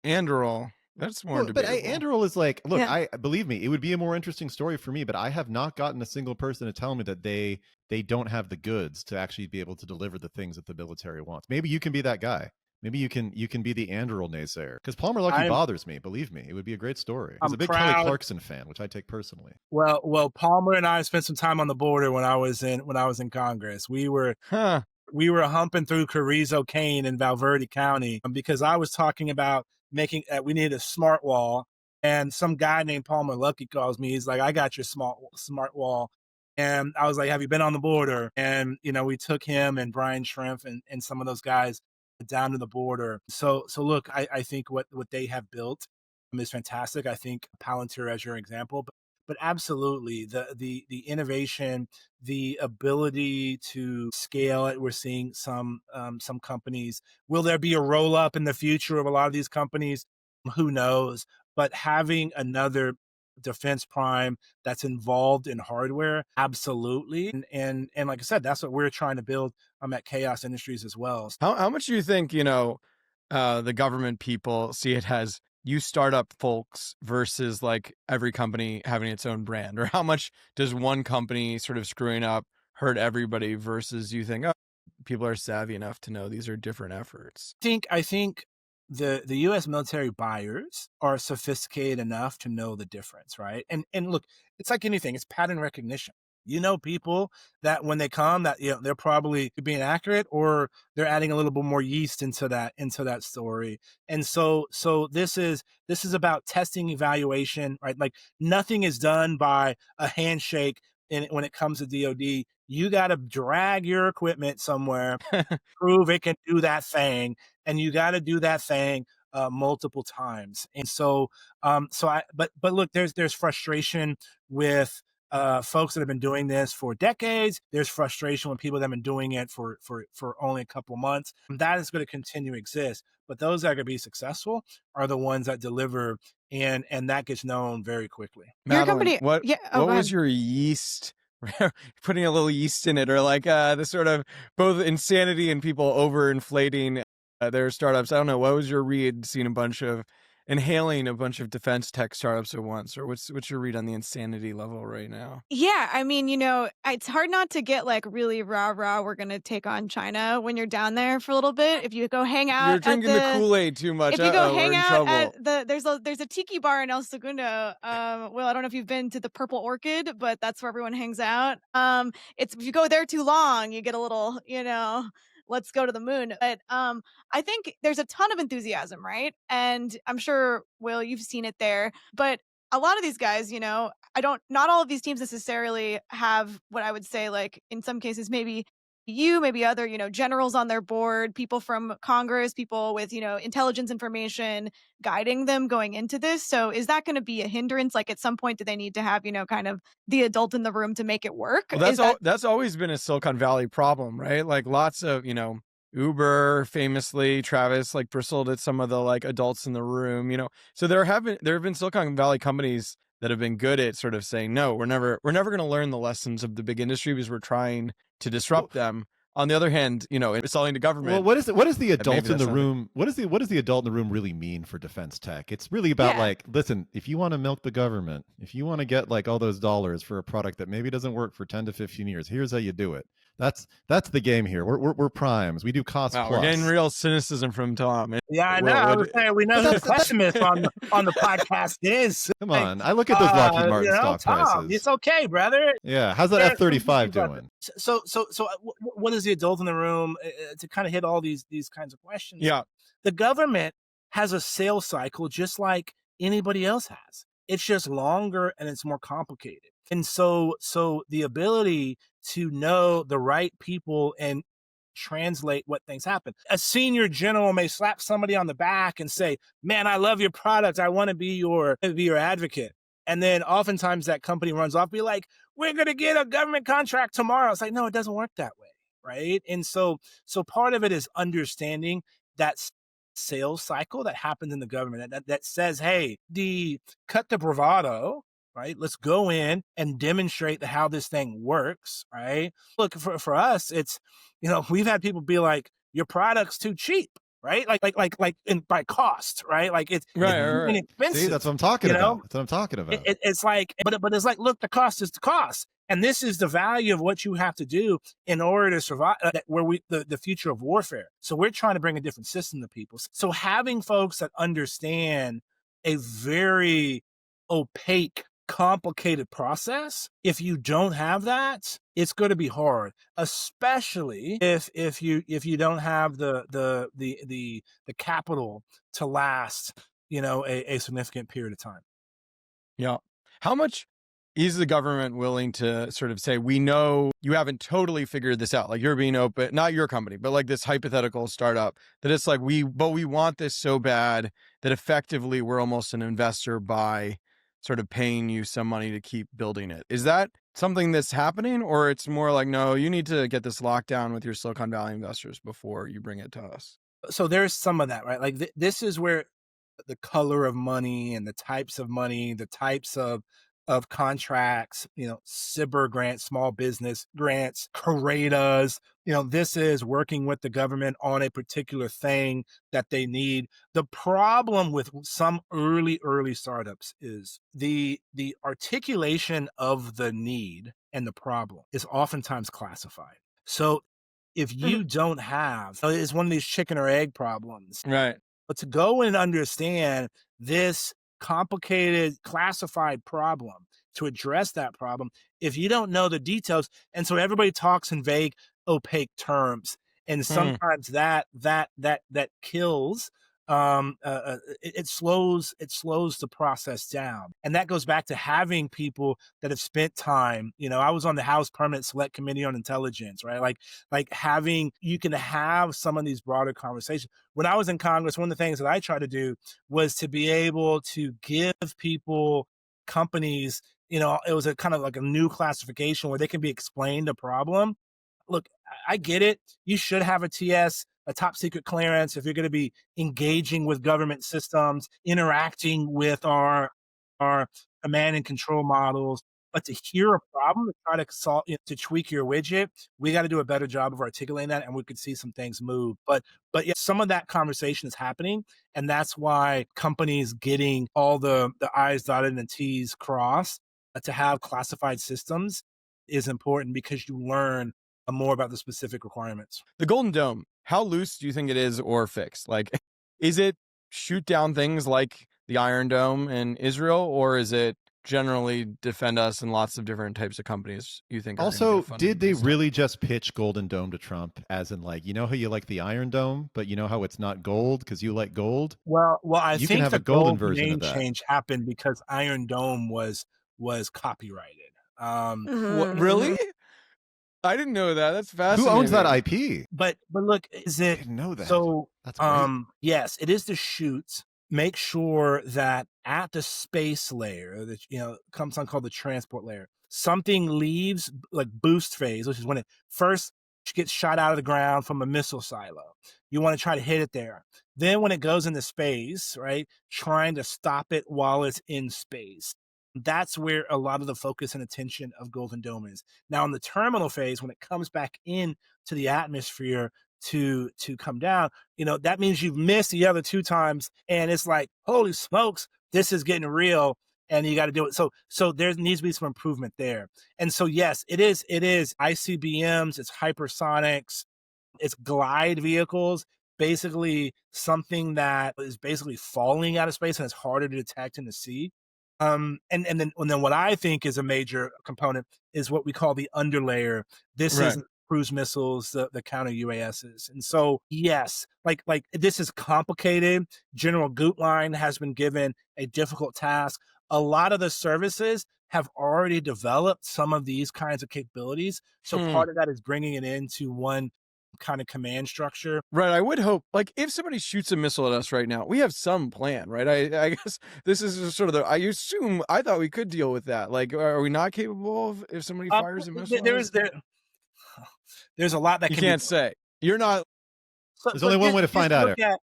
Anduril. That's more Well, but debatable. Anduril is like, look, Yeah. I believe me, it would be a more interesting story for me, but I have not gotten a single person to tell me that they don't have the goods to actually be able to deliver the things that the military wants. Maybe you can be that guy. Maybe you can be the Anduril naysayer. Because Palmer Luckey I'm bothers me. Believe me, it would be a great story. He's I'm a big Kelly proud. Clarkson fan, which I take personally. Well, Palmer and I spent some time on the border when I was in Congress. We were Huh. humping through Carrizo Cane in Valverde County because I was talking about making we needed a smart wall, and some guy named Palmer Luckey calls me. He's like, "I got your smart wall," and I was like, "Have you been on the border?" And we took him and Brian Shrimp and some of those guys down to the border. So look, I think what they have built is fantastic. I think Palantir as your example, but absolutely the innovation, the ability to scale it. We're seeing some companies. Will there be a roll up in the future of a lot of these companies? Who knows? But having another defense prime that's involved in hardware, absolutely. And like I said, that's what we're trying to build at Chaos Industries as well. How much do you think, the government people see it as you startup folks versus like every company having its own brand? Or how much does one company sort of screwing up hurt everybody versus you think, oh, people are savvy enough to know these are different efforts? I think the U.S. military buyers are sophisticated enough to know the difference, right? And look, it's like anything; it's pattern recognition. People that when they come, that they're probably being accurate, or they're adding a little bit more yeast into that story. And so this is about testing, evaluation, right? Like nothing is done by a handshake. When it comes to DoD, you got to drag your equipment somewhere, prove it can do that thing, and you got to do that thing multiple times. And but look, there's frustration with folks that have been doing this for decades. There's frustration with people that have been doing it for only a couple months. That is going to continue to exist. But those that are going to be successful are the ones that deliver, and that gets known very quickly. Your Madeline, company, what yeah. Oh, what go ahead. was your yeast? Putting a little yeast in it, or like the sort of both insanity and people overinflating their startups. I don't know. What was your read? Seeing inhaling a bunch of defense tech startups at once, or what's your read on the insanity level right now? Yeah, I mean, it's hard not to get like really rah, we're gonna take on China when you're down there for a little bit. If you go hang You're out drinking the Kool-Aid too much. if you go We're hang in out trouble. at there's a tiki bar in El Segundo. Well, I don't know if you've been to the Purple Orchid, but that's where everyone hangs out. It's if you go there too long, you get a little, let's go to the moon. But I think there's a ton of enthusiasm, right? And I'm sure, Will, you've seen it there. But a lot of these guys, not all of these teams necessarily have what I would say, like in some cases, maybe maybe other, generals on their board, people from Congress, people with, intelligence information guiding them going into this. So is that going to be a hindrance? Like at some point, do they need to have, kind of the adult in the room to make it work? Well, that's always been a Silicon Valley problem, right? Like lots of, Uber famously, Travis like bristled at some of the like adults in the room, So there have been Silicon Valley companies that have been good at sort of saying, no, we're never going to learn the lessons of the big industry because we're trying to disrupt them. On the other hand, it's selling to government. Well, what is the adult in the something. room? What does the adult in the room really mean for defense tech? It's really about like, listen, if you want to milk the government, if you want to get like all those dollars for a product that maybe doesn't work for 10 to 15 years, here's how you do it. That's the game here. We're primes. We do cost plus. We're getting real cynicism from Tom. Yeah, I know. I was saying we know who the pessimist on the podcast is. Come on, I look at those Lockheed Martin stock Tom, prices. It's okay, brother. Yeah, how's that F-35 doing? So, what is the adult in the room to kind of hit all these kinds of questions? Yeah, the government has a sales cycle just like anybody else has. It's just longer and it's more complicated. And so the ability to know the right people and translate what things happen. A senior general may slap somebody on the back and say, "Man, I love your product. I want to be your advocate." And then oftentimes that company runs off, be like, "We're going to get a government contract tomorrow." It's like, no, it doesn't work that way, right? And so part of it is understanding that sales cycle that happens in the government that says, hey, cut the bravado, right? Let's go in and demonstrate how this thing works, right? Look, for us, it's, we've had people be like, your product's too cheap. right? By cost, right? Like it's Right. inexpensive. See, that's what I'm talking you know? about. That's what I'm talking about. It's like, but it's like, look, the cost is the cost. And this is the value of what you have to do in order to survive, the future of warfare. So we're trying to bring a different system to people. So having folks that understand a very opaque, complicated process, if you don't have that, it's going to be hard, especially if you don't have the capital to last, a significant period of time. Yeah. How much is the government willing to sort of say, we know you haven't totally figured this out? Like, you're being open, not your company, but like this hypothetical startup, that it's like, we want this so bad that effectively we're almost an investor by sort of paying you some money to keep building it. Is that something that's happening, or it's more like, no, you need to get this locked down with your Silicon Valley investors before you bring it to us? So there's some of that, right? Like this is where the color of money and the types of money, the types of contracts, SBIR grants, small business grants, CARETAs, this is working with the government on a particular thing that they need. The problem with some early startups is the articulation of the need and the problem is oftentimes classified. So if you don't have, it's one of these chicken or egg problems. Right. But to go and understand this complicated, classified problem, to address that problem, if you don't know the details, and so everybody talks in vague, opaque terms, and sometimes that kills. It slows the process down, and that goes back to having people that have spent time. I was on the House Permanent Select Committee on Intelligence, right? Like having, you can have some of these broader conversations. When I was in Congress, one of the things that I tried to do was to be able to give people, companies, it was a kind of like a new classification where they can be explained a problem. Look, I get it. You should have a TS, a top secret clearance, if you're going to be engaging with government systems, interacting with our command and control models. But to hear a problem, to try to solve, to tweak your widget, we got to do a better job of articulating that, and we could see some things move. But yeah, some of that conversation is happening, and that's why companies getting all the I's dotted and the T's crossed to have classified systems is important, because you learn more about the specific requirements. The Golden Dome, how loose do you think it is, or fixed? Like, is it shoot down things like the Iron Dome in Israel, or is it generally defend us and lots of different types of companies you think? Also, did they really just pitch Golden Dome to Trump as in, like, how you like the Iron Dome, but you know how it's not gold because you like gold? Well, I you think can have the a golden gold version name of that. change happened because Iron Dome was copyrighted. Really? I didn't know that. That's fascinating. Who owns that IP? But look, is it? I didn't know that. So That's great. yes, it is the shoots. Make sure that at the space layer, that comes on called the transport layer, something leaves like boost phase, which is when it first gets shot out of the ground from a missile silo. You want to try to hit it there. Then when it goes into space, right, trying to stop it while it's in space. That's where a lot of the focus and attention of Golden Dome is. Now, in the terminal phase, when it comes back in to the atmosphere to come down, that means you've missed the other two times, and it's like, holy smokes, this is getting real, and you got to do it. So there needs to be some improvement there. And so, yes, it is ICBMs, it's hypersonics, it's glide vehicles, basically something that is basically falling out of space and it's harder to detect in the sea. And then what I think is a major component is what we call the underlayer. This is cruise missiles, the counter UASs. And so, yes, like this is complicated. General Gutlein has been given a difficult task. A lot of the services have already developed some of these kinds of capabilities. So part of that is bringing it into one kind of command structure. Right. I would hope, like, if somebody shoots a missile at us right now, we have some plan, right? I guess this is sort of I thought we could deal with that. Like, are we not capable of, if somebody fires a missile? There's a lot that you can't say. You're not. There's only one way to find out. Look at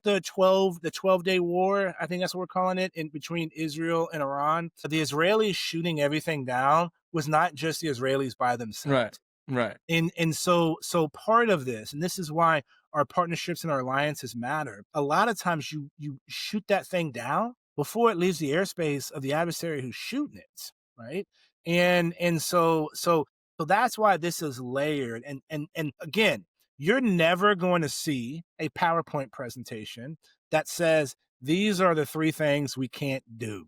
the 12-day war. I think that's what we're calling it, in between Israel and Iran. So the Israelis shooting everything down was not just the Israelis by themselves. Right. And so part of this, and this is why our partnerships and our alliances matter. A lot of times you shoot that thing down before it leaves the airspace of the adversary who's shooting it, right? And so that's why this is layered. And again, you're never going to see a PowerPoint presentation that says these are the three things we can't do,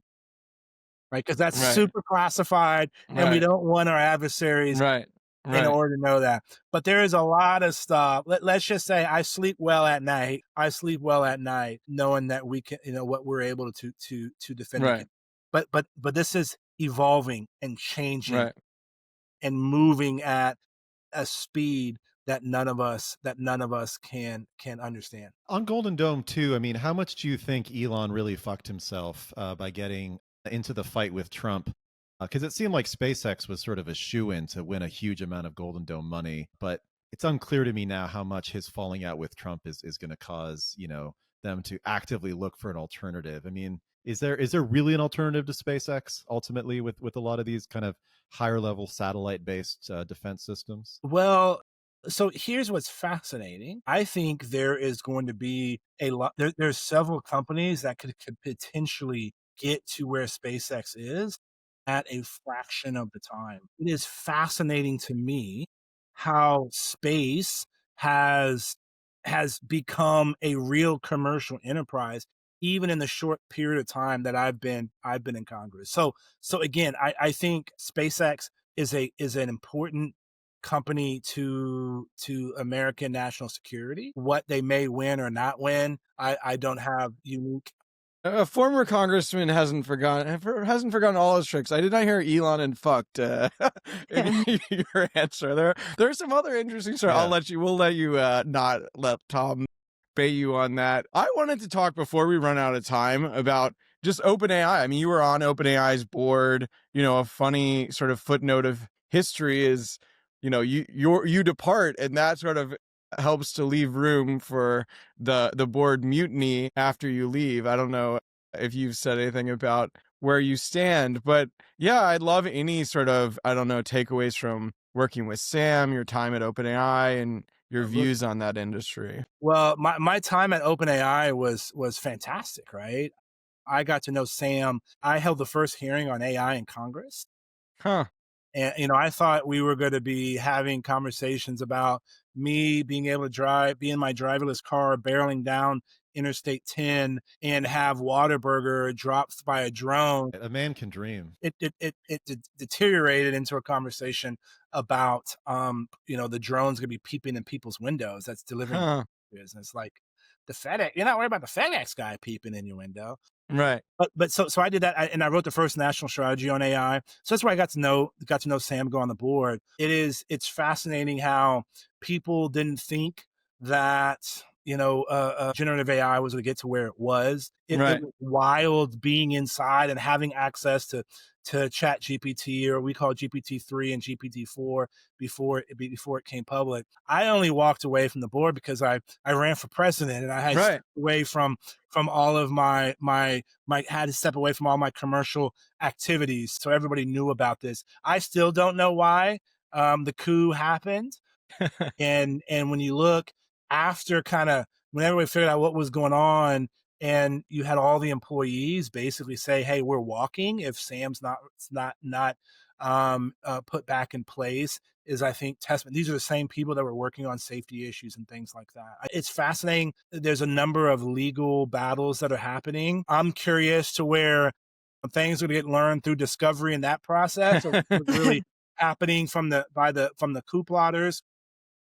right? Because that's Right. super classified, and we Right. don't want our adversaries Right. in Right. order to know that. But there is a lot of stuff. Let's just say I sleep well at night. I sleep well at night, knowing that we can, what we're able to defend Right. against. But this is evolving and changing Right. and moving at a speed that none of us can understand. On Golden Dome too, I mean, how much do you think Elon really fucked himself by getting into the fight with Trump? Because it seemed like SpaceX was sort of a shoe-in to win a huge amount of Golden Dome money, but it's unclear to me now how much his falling out with Trump is going to cause, them to actively look for an alternative. I mean, is there really an alternative to SpaceX ultimately with a lot of these kind of higher level satellite based defense systems? Well, so here's what's fascinating. I think there is going to be a lot. There's several companies that could potentially get to where SpaceX is at a fraction of the time. It is fascinating to me how space has become a real commercial enterprise, even in the short period of time that I've been in Congress. So again, I think SpaceX is an important company to American national security. What they may win or not win, I don't have unique. A former congressman hasn't forgotten all his tricks. I did not hear Elon and fucked in your answer. There are some other interesting stories. Yeah. We'll let you not let Tom bait you on that. I wanted to talk before we run out of time about just OpenAI. I mean, you were on OpenAI's board. A funny sort of footnote of history is, you depart, and that sort of helps to leave room for the board mutiny after you leave. I don't know if you've said anything about where you stand, but yeah, I'd love any sort of, I don't know, takeaways from working with Sam, your time at OpenAI, and your views on that industry. Well, my time at OpenAI was fantastic, right? I got to know Sam. I held the first hearing on AI in Congress. Huh. And, I thought we were going to be having conversations about me being able to be in my driverless car, barreling down Interstate 10 and have Whataburger dropped by a drone. A man can dream. It deteriorated into a conversation about, the drones going to be peeping in people's windows. That's delivering business. Like the FedEx, you're not worried about the FedEx guy peeping in your window. Right. So I did that, and I wrote the first national strategy on AI. So that's where I got to know Sam, go on the board. It's fascinating how people didn't think that generative AI was going to get to where it was. It was wild being inside and having access to Chat GPT, or we call it GPT-3 and GPT-4 before it came public. I only walked away from the board because I ran for president, and I had to step away from all of my had to step away from all my commercial activities. So everybody knew about this. I still don't know why the coup happened. And when you look after when everybody figured out what was going on, and you had all the employees basically say, "Hey, we're walking," if Sam's not put back in place, is, I think, testament. These are the same people that were working on safety issues and things like that. It's fascinating. There's a number of legal battles that are happening. I'm curious to where things are going to get learned through discovery in that process, or really happening from the coup plotters.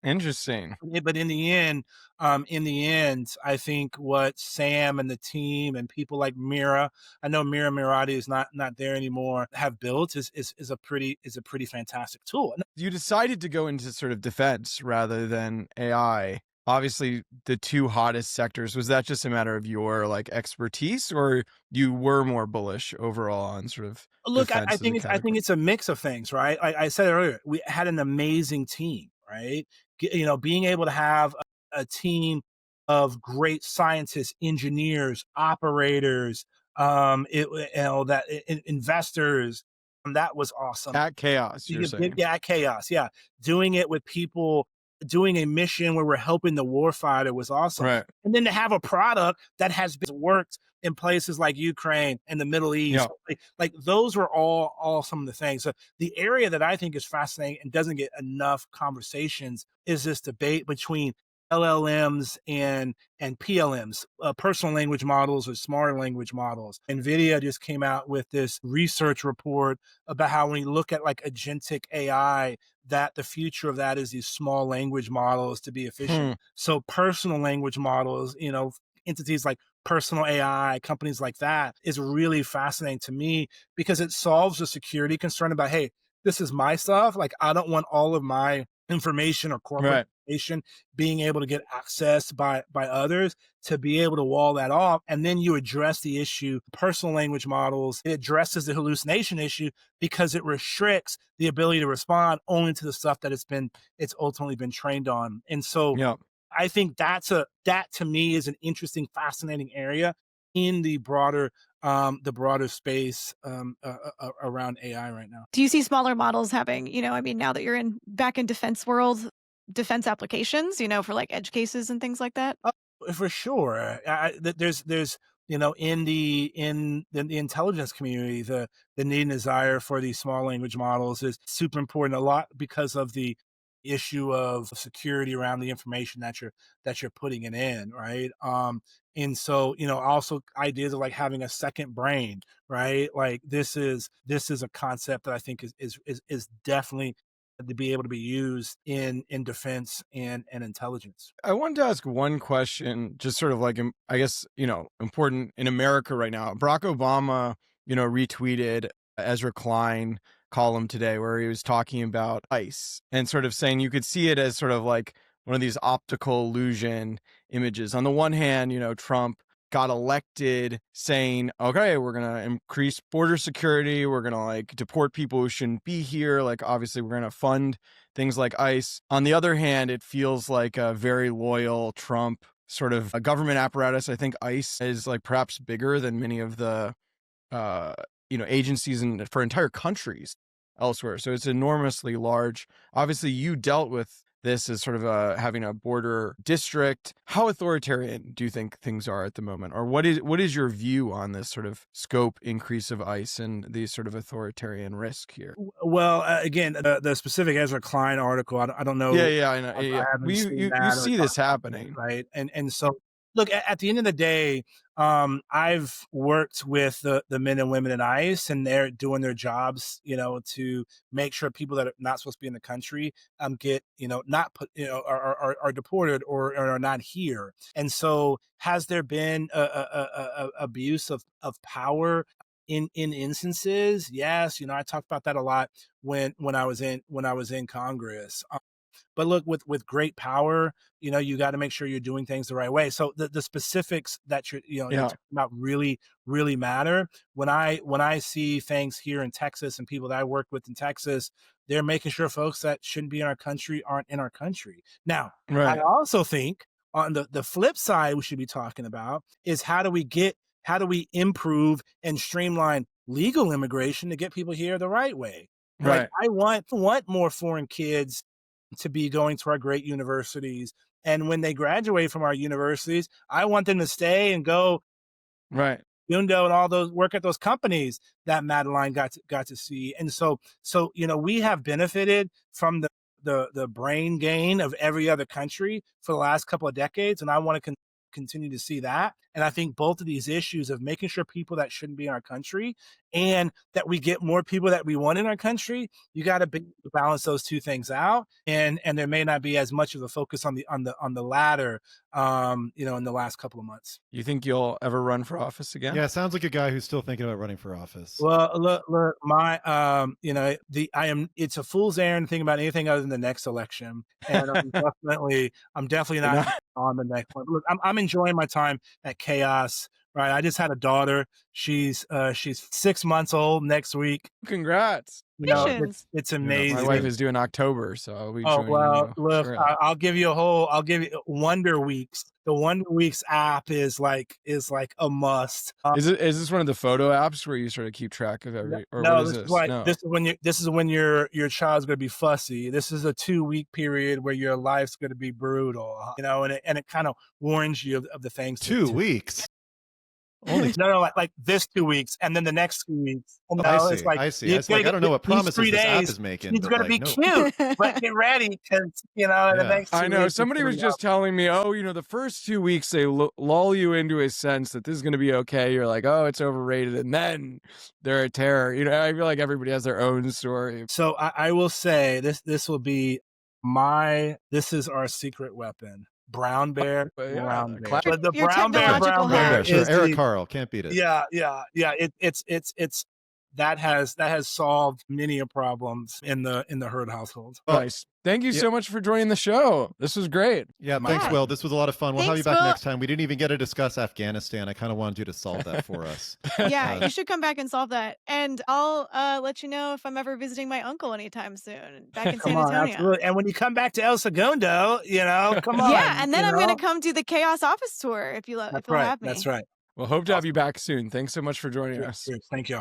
Interesting. But in the end, I think what Sam and the team and people like Mira, I know Mira Mirati is not there anymore, have built is a pretty fantastic tool. You decided to go into sort of defense rather than AI. Obviously, the two hottest sectors. Was that just a matter of your expertise, or you were more bullish overall on sort of Look, defense I think it's a mix of things, right? I said earlier, we had an amazing team, right? Being able to have a team of great scientists, engineers, operators, investors, That was awesome. At chaos, you're saying. Yeah, at chaos. Yeah. Doing it with people, doing a mission where we're helping the warfighter was awesome. Right. And then to have a product that has been worked in places like Ukraine and the Middle East, like those were all some of the things. So the area that I think is fascinating and doesn't get enough conversations is this debate between LLMs and PLMs, personal language models or smarter language models. NVIDIA just came out with this research report about how when you look at like agentic AI, that the future of that is these small language models to be efficient. So personal language models, entities like personal AI, companies like that is really fascinating to me because it solves the security concern about, hey, this is my stuff. Like, I don't want all of my information or corporate information being able to get accessed by others, to be able to wall that off. And then you address the issue, personal language models, it addresses the hallucination issue because it restricts the ability to respond only to the stuff that it's ultimately been trained on. And so I think that to me is an interesting, fascinating area in the broader space around AI right now. Do you see smaller models having, now that you're back in defense world, defense applications, for like edge cases and things like that? For sure. There's in the intelligence community, the need and desire for these small language models is super important, a lot because of the issue of security around the information that you're putting it in, right? And so, also ideas of like having a second brain, right? Like this is a concept that I think is definitely to be able to be used in defense and intelligence. I wanted to ask one question, just sort of like, I guess, important in America right now. Barack Obama, retweeted Ezra Klein column today where he was talking about ICE and sort of saying you could see it as sort of like one of these optical illusion images. On the one hand, Trump got elected saying, okay, we're going to increase border security. We're going to like deport people who shouldn't be here. Like, obviously, we're going to fund things like ICE. On the other hand, it feels like a very loyal Trump sort of a government apparatus. I think ICE is like perhaps bigger than many of the, agencies for entire countries elsewhere. So it's enormously large. Obviously, you dealt with this as sort of having a border district. How authoritarian do you think things are at the moment? Or what is your view on this sort of scope increase of ICE and the sort of authoritarian risk here? Well, again, the specific Ezra Klein article, I don't know. Yeah, I know. You see this happening. Right. And so, look, at the end of the day, I've worked with the men and women in ICE, and they're doing their jobs, to make sure people that are not supposed to be in the country get, not put, are deported or are not here. And so, has there been a abuse of power in instances? Yes, I talked about that a lot when I was in Congress. But look, with great power, you got to make sure you're doing things the right way. So the specifics that you're talking about really, really matter. When I see things here in Texas and people that I work with in Texas, they're making sure folks that shouldn't be in our country aren't in our country. Now, I also think on the flip side, we should be talking about is how do we improve and streamline legal immigration to get people here the right way? Right. Like, I want more foreign kids to be going to our great universities. And when they graduate from our universities, I want them to stay and go Yundo and all those work at those companies that Madeline got to see. And so, we have benefited from the brain gain of every other country for the last couple of decades. And I want to continue to see that. And I think both of these issues of making sure people that shouldn't be in our country and that we get more people that we want in our country, you got to balance those two things out. And there may not be as much of a focus on the latter, in the last couple of months. You think you'll ever run for office again? Yeah, sounds like a guy who's still thinking about running for office. Well, look, my, it's a fool's errand to think about anything other than the next election. And I'm definitely not on the next one. Look, I'm enjoying my time at Chaos right? I just had a daughter. She's 6 months old next week. Congrats. You know, Congratulations. it's Yeah, amazing. My wife is due in October, so I'll be Oh, joining well, you. look, Sure. I'll give you Wonder Weeks. The Wonder Weeks app is like a must. Is this one of the photo apps where you sort of keep track of every, or No, what is this this? is like No. this is when your child's going to be fussy. This is a 2-week period where your life's going to be brutal, you know, and it kind of warns you of the things. 2 weeks. Only No, like this 2 weeks, and then the next 2 weeks. And I it's see. like I see. you're It's like I gonna don't know what get these promises 3 this app days, is making. She's but gonna like, be no. cute, but get ready because you know in the Yeah. next 2 I know. weeks, it's Somebody gonna was be just telling me, oh, you know, the first 2 weeks they lull you into a sense that this is going to be okay. You're like, oh, it's overrated, and then they're a terror. You know, I feel like everybody has their own story. So I will say this will be this is our secret weapon. Brown bear, But yeah, brown bear. classic. But the Your brown bear, technological brown Brown bear Bear, hack. sure. is Eric the, Carl can't beat it. yeah. It's that has solved many a problems in the Hurd household. Well, Nice. Thank you yeah. so much for joining the show. This was great. Yeah, My thanks, pleasure. Will. This was a lot of fun. We'll have you Thanks, back Will. next time. We didn't even get to discuss Afghanistan. I kind of wanted you to solve that for us. Yeah, Uh, you should come back and solve that. And I'll let you know if I'm ever visiting my uncle anytime soon back in Come San on, Antonio. absolutely. And when you come back to El Segundo, you know, come on. Yeah, and then you I'm going know? to come do the Chaos Office tour if you'll That's have right. me. That's right. Well, hope to have you back soon. Thanks so much for joining us. Cheers. Thank you.